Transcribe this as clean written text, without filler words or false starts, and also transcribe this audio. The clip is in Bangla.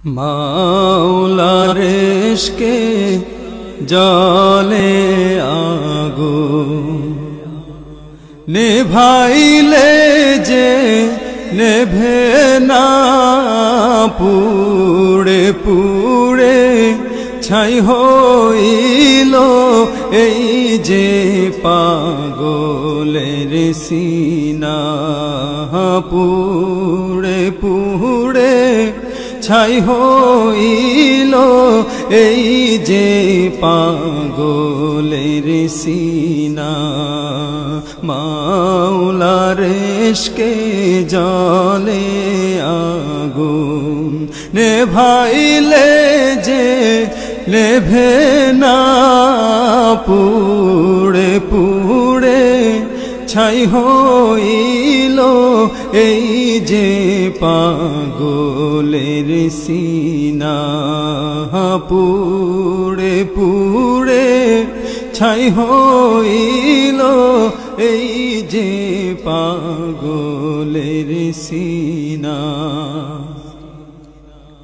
মাওলার ইশকে জলে আগুন নেভাইলে যে নেভে না, পুড়ে পুড়ে ছাই হইল এই যে পাগলের সিনা। পুড়ে পুড়ে ছাই হইল এই যে পাগলের সিনা। মাওলার ইশকে জলে আগুন নেভাইলে যে নেভে না, পুড়ে পুড়ে ছাই হইল এই যে পাগলের সিনা। পুড়ে পুড়ে ছাই হইল এই যে পাগলের সিনা।